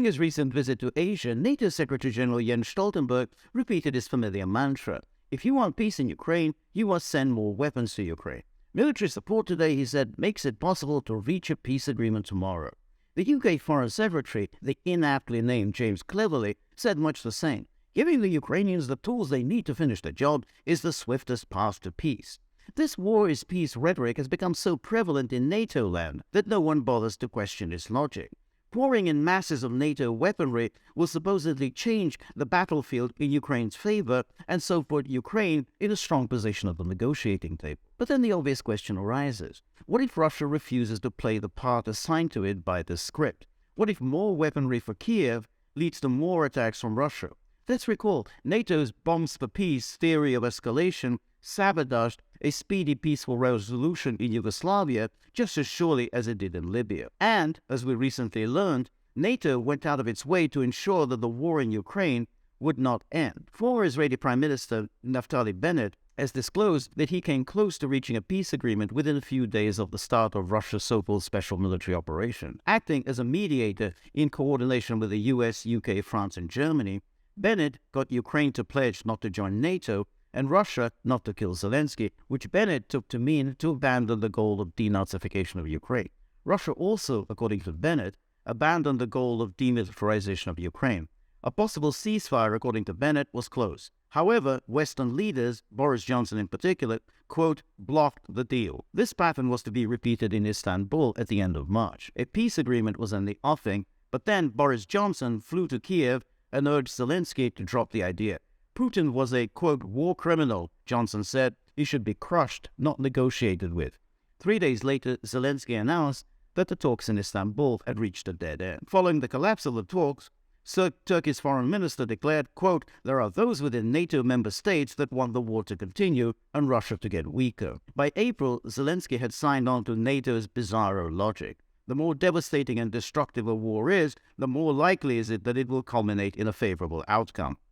During his recent visit to Asia, NATO Secretary General Jens Stoltenberg repeated his familiar mantra: if you want peace in Ukraine, you must send more weapons to Ukraine. Military support today, he said, makes it possible to reach a peace agreement tomorrow. The UK Foreign Secretary, the inaptly named James Cleverly, said much the same. Giving the Ukrainians the tools they need to finish the job is the swiftest path to peace. This war is peace rhetoric has become so prevalent in NATO land that no one bothers to question its logic. Pouring in masses of NATO weaponry will supposedly change the battlefield in Ukraine's favor and so put Ukraine in a strong position at the negotiating table. But then the obvious question arises. What if Russia refuses to play the part assigned to it by this script? What if more weaponry for Kiev leads to more attacks from Russia? Let's recall NATO's bombs for peace theory of escalation sabotaged a speedy peaceful resolution in Yugoslavia just as surely as it did in Libya. And, as we recently learned, NATO went out of its way to ensure that the war in Ukraine would not end. Former Israeli Prime Minister Naftali Bennett has disclosed that he came close to reaching a peace agreement within a few days of the start of Russia's so-called special military operation. Acting as a mediator in coordination with the US, UK, France, and Germany, Bennett got Ukraine to pledge not to join NATO and Russia not to kill Zelensky, which Bennett took to mean to abandon the goal of denazification of Ukraine. Russia also, according to Bennett, abandoned the goal of demilitarization of Ukraine. A possible ceasefire, according to Bennett, was close. However, Western leaders, Boris Johnson in particular, quote, blocked the deal. This pattern was to be repeated in Istanbul at the end of March. A peace agreement was in the offing, but then Boris Johnson flew to Kiev and urged Zelensky to drop the idea. Putin was a, quote, war criminal, Johnson said. He should be crushed, not negotiated with. 3 days later, Zelensky announced that the talks in Istanbul had reached a dead end. Following the collapse of the talks, Turkey's foreign minister declared, quote, there are those within NATO member states that want the war to continue and Russia to get weaker. By April, Zelensky had signed on to NATO's bizarro logic. The more devastating and destructive a war is, the more likely is it that it will culminate in a favorable outcome.